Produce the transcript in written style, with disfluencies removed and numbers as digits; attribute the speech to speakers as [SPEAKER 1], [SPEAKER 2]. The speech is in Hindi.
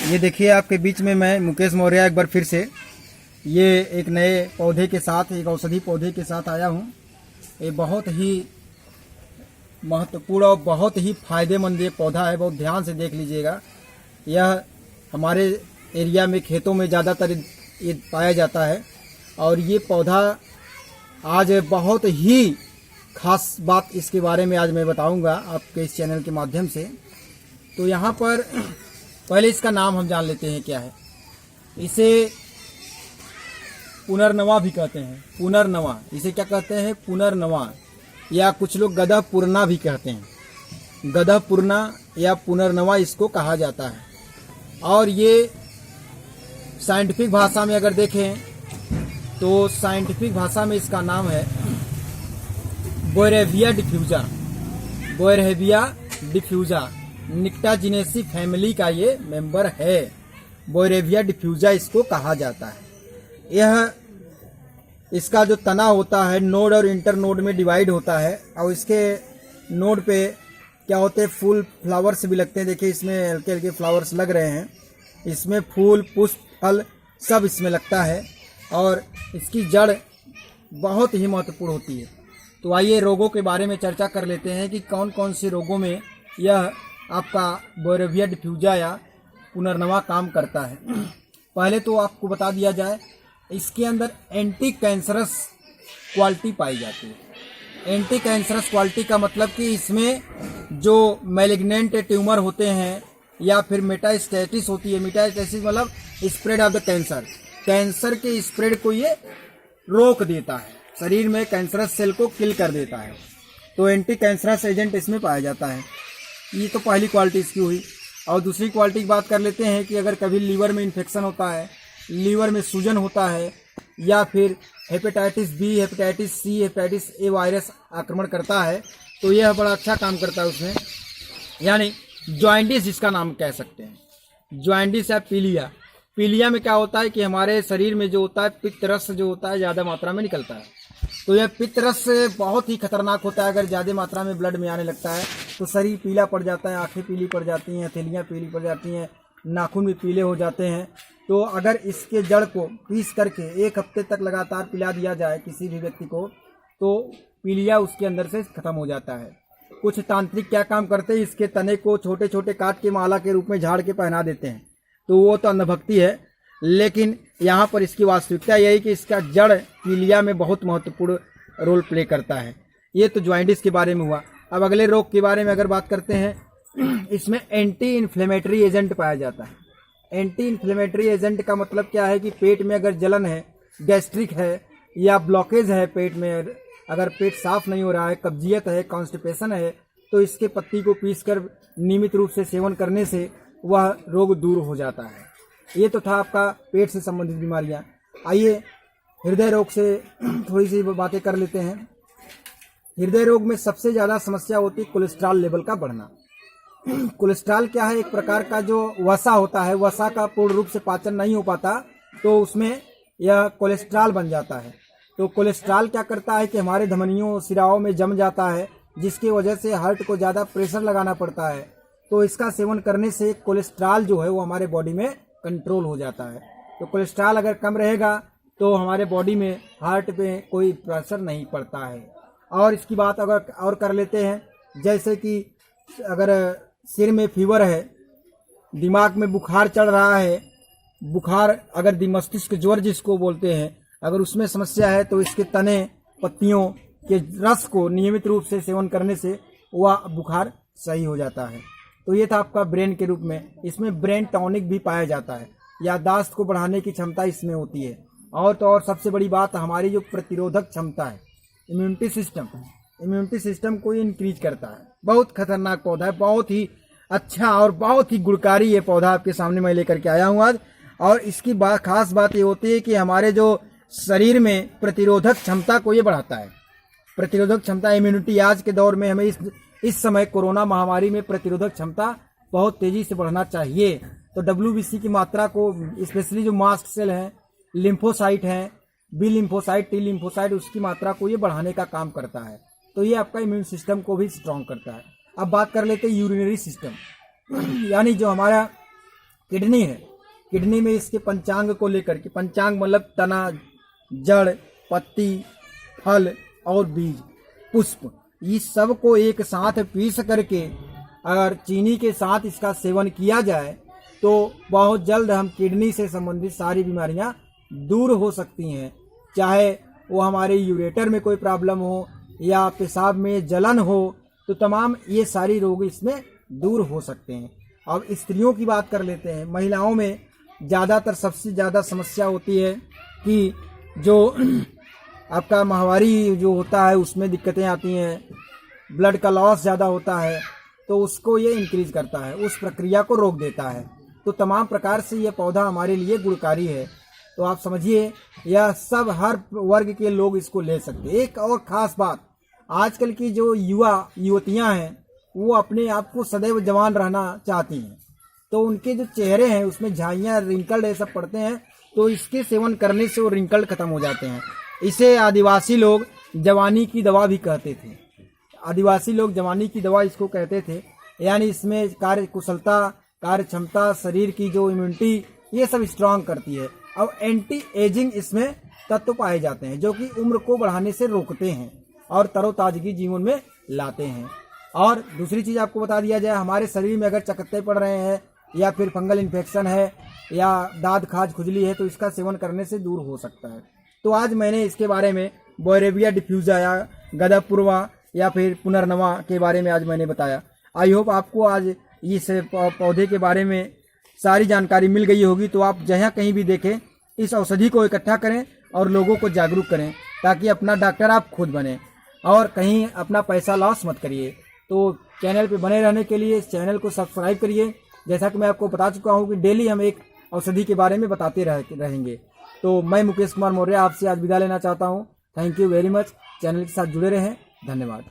[SPEAKER 1] ये देखिए आपके बीच में मैं मुकेश मौर्य एक बार फिर से ये एक नए पौधे के साथ, एक औषधि पौधे के साथ आया हूँ। ये बहुत ही महत्वपूर्ण और बहुत ही फायदेमंद ये पौधा है। बहुत ध्यान से देख लीजिएगा। यह हमारे एरिया में खेतों में ज़्यादातर ये पाया जाता है और ये पौधा आज बहुत ही खास बात इसके बारे में आज मैं बताऊंगा आपके इस चैनल के माध्यम से। तो यहाँ पर पहले इसका नाम हम जान लेते हैं क्या है। इसे पुनर्नवा भी कहते हैं। पुनर्नवा, इसे क्या कहते हैं? पुनर्नवा, या कुछ लोग गदहपूर्णा भी कहते हैं। गदहपूर्णा या पुनर्नवा इसको कहा जाता है। और ये साइंटिफिक भाषा में अगर देखें तो साइंटिफिक भाषा में इसका नाम है बोयरेविया डिफ्यूजा। बोयरेविया डिफ्यूजा निक्टाजिनेसी फैमिली का ये मेंबर है। बोयरेविया डिफ्यूजा इसको कहा जाता है। यह इसका जो तना होता है नोड और इंटर नोड में डिवाइड होता है और इसके नोड पे क्या होते हैं, फूल फ्लावर्स भी लगते हैं। देखिए इसमें हल्के हल्के फ्लावर्स लग रहे हैं। इसमें फूल, पुष्प, फल सब इसमें लगता है और इसकी जड़ बहुत ही महत्वपूर्ण होती है। तो आइए रोगों के बारे में चर्चा कर लेते हैं कि कौन कौन से रोगों में यह आपका बोयरेविया डिफ्यूजा या पुनर्नवा काम करता है। पहले तो आपको बता दिया जाए, इसके अंदर एंटी कैंसरस क्वालिटी पाई जाती है। एंटी कैंसरस क्वालिटी का मतलब कि इसमें जो मैलिग्नेंट ट्यूमर होते हैं या फिर मेटास्टेसिस होती है। मेटास्टेसिस मतलब spread of the cancer, cancer के स्प्रेड को ये रोक देता है, शरीर में कैंसरस सेल को किल कर देता है। तो एंटी कैंसरस एजेंट इसमें पाया जाता है। ये तो पहली क्वालिटी इसकी हुई। और दूसरी क्वालिटी की बात कर लेते हैं कि अगर कभी लीवर में इन्फेक्शन होता है, लीवर में सूजन होता है या फिर hepatitis B, hepatitis C, hepatitis A virus आक्रमण करता है तो यह बड़ा अच्छा काम करता है उसमें। यानी जॉइंटिस जिसका नाम कह सकते हैं, जॉइंटिस या पीलिया। पीलिया में क्या होता है कि हमारे शरीर में जो होता है पित्त रस जो होता है ज़्यादा मात्रा में निकलता है। तो यह पित्त रस बहुत ही खतरनाक होता है। अगर ज़्यादा मात्रा में ब्लड में आने लगता है तो शरीर पीला पड़ जाता है, आंखें पीली पड़ जाती हैं, हथेलियाँ पीली पड़ जाती हैं, नाखून भी पीले हो जाते हैं। तो अगर इसके जड़ को पीस करके 1 हफ्ते तक लगातार पिला दिया जाए किसी भी व्यक्ति को तो पीलिया उसके अंदर से खत्म हो जाता है। कुछ तांत्रिक क्या काम करते हैं, इसके तने को छोटे छोटे काट के माला के रूप में झाड़ के पहना देते हैं। तो वो तो अंधभक्ति है, लेकिन यहाँ पर इसकी वास्तविकता यही कि इसका जड़ पीलिया में बहुत महत्वपूर्ण रोल प्ले करता है। ये तो जॉइंटिस के बारे में हुआ। अब अगले रोग के बारे में अगर बात करते हैं, इसमें एंटी इन्फ्लेमेटरी एजेंट पाया जाता है। एंटी इन्फ्लेमेटरी एजेंट का मतलब क्या है कि पेट में अगर जलन है, गैस्ट्रिक है या ब्लॉकेज है, पेट में अगर पेट साफ नहीं हो रहा है, कब्जियत है, कॉन्स्टिपेशन है, तो इसके पत्ती को पीसकर नियमित रूप से सेवन करने से वह रोग दूर हो जाता है। ये तो था आपका पेट से संबंधित बीमारियां। आइए हृदय रोग से थोड़ी सी बातें कर लेते हैं। हृदय रोग में सबसे ज़्यादा समस्या होती है कोलेस्ट्रॉल लेवल का बढ़ना। कोलेस्ट्रॉल क्या है? एक प्रकार का जो वसा होता है, वसा का पूर्ण रूप से पाचन नहीं हो पाता तो उसमें यह कोलेस्ट्रॉल बन जाता है। तो कोलेस्ट्रॉल क्या करता है कि हमारे धमनियों सिराओं में जम जाता है, जिसकी वजह से हार्ट को ज़्यादा प्रेशर लगाना पड़ता है। तो इसका सेवन करने से कोलेस्ट्रॉल जो है वो हमारे बॉडी में कंट्रोल हो जाता है। तो कोलेस्ट्रॉल अगर कम रहेगा तो हमारे बॉडी में हार्ट पे कोई प्रेशर नहीं पड़ता है। और इसकी बात अगर और कर लेते हैं, जैसे कि अगर सिर में फीवर है, दिमाग में बुखार चढ़ रहा है, बुखार अगर मस्तिष्क ज्वर जिसको बोलते हैं, अगर उसमें समस्या है तो इसके तने पत्तियों के रस को नियमित रूप से सेवन करने से वह बुखार सही हो जाता है। तो ये था आपका ब्रेन के रूप में। इसमें ब्रेन टॉनिक भी पाया जाता है, याददाश्त को बढ़ाने की क्षमता इसमें होती है। और तो और सबसे बड़ी बात हमारी जो प्रतिरोधक क्षमता है, इम्यूनिटी सिस्टम को इंक्रीज करता है। बहुत खतरनाक पौधा है, बहुत ही अच्छा और बहुत ही गुणकारी ये पौधा आपके सामने मैं लेकर के आया हूँ आज। और इसकी खास बात ये होती है कि हमारे जो शरीर में प्रतिरोधक क्षमता को ये बढ़ाता है। प्रतिरोधक क्षमता, इम्यूनिटी, आज के दौर में हमें इस समय कोरोना महामारी में प्रतिरोधक क्षमता बहुत तेजी से बढ़ना चाहिए। तो WBC की मात्रा को, स्पेशली जो मास्ट सेल हैं, लिम्फोसाइट हैं, बी लिम्फोसाइट, टी लिम्फोसाइट, उसकी मात्रा को ये बढ़ाने का काम करता है। तो ये आपका इम्यून सिस्टम को भी स्ट्रॉन्ग करता है। अब बात कर लेते हैं यूरिनरी सिस्टम, यानी जो हमारा किडनी है, किडनी में इसके पंचांग को लेकर के, पंचांग मतलब तना, जड़, पत्ती, फल और बीज, पुष्प, इस सब को एक साथ पीस करके अगर चीनी के साथ इसका सेवन किया जाए तो बहुत जल्द हम किडनी से संबंधित सारी बीमारियां दूर हो सकती हैं। चाहे वो हमारे यूरेटर में कोई प्रॉब्लम हो या पेशाब में जलन हो, तो तमाम ये सारी रोग इसमें दूर हो सकते हैं। अब स्त्रियों की बात कर लेते हैं। महिलाओं में ज़्यादातर सबसे ज़्यादा समस्या होती है कि जो आपका माहवारी जो होता है उसमें दिक्कतें आती हैं, ब्लड का लॉस ज़्यादा होता है, तो उसको ये इंक्रीज करता है, उस प्रक्रिया को रोक देता है। तो तमाम प्रकार से ये पौधा हमारे लिए गुणकारी है। तो आप समझिए यह सब हर वर्ग के लोग इसको ले सकते हैं। एक और ख़ास बात, आजकल की जो युवतियां हैं वो अपने आप को सदैव जवान रहना चाहती हैं, तो उनके जो चेहरे हैं उसमें झाइयाँ, रिंकल ये सब पड़ते हैं, तो इसके सेवन करने से वो रिंकल खत्म हो जाते हैं। इसे आदिवासी लोग जवानी की दवा भी कहते थे। आदिवासी लोग जवानी की दवा इसको कहते थे, यानी इसमें कार्य कुशलता, कार्य क्षमता, शरीर की जो इम्यूनिटी, ये सब स्ट्रांग करती है। अब एंटी एजिंग इसमें तत्व पाए जाते हैं जो कि उम्र को बढ़ाने से रोकते हैं और तरोताजगी जीवन में लाते हैं। और दूसरी चीज़ आपको बता दिया जाए, हमारे शरीर में अगर चकत्ते पड़ रहे हैं या फिर फंगल इन्फेक्शन है या दाद खाज खुजली है, तो इसका सेवन करने से दूर हो सकता है। तो आज मैंने इसके बारे में बोरेविया डिफ्यूजा या गदापूर्वा या फिर पुनर्नवा के बारे में आज मैंने बताया। आई होप आपको आज इस पौधे के बारे में सारी जानकारी मिल गई होगी। तो आप जहाँ कहीं भी देखें इस औषधि को इकट्ठा करें और लोगों को जागरूक करें, ताकि अपना डॉक्टर आप खुद बने और कहीं अपना पैसा लॉस मत करिए। तो चैनल पे बने रहने के लिए इस चैनल को सब्सक्राइब करिए। जैसा कि मैं आपको बता चुका हूँ कि डेली हम एक औषधि के बारे में बताते रहेंगे। तो मैं मुकेश कुमार मौर्य आपसे आज विदा लेना चाहता हूँ। Thank you very much. Channel के साथ जुड़े रहें। धन्यवाद।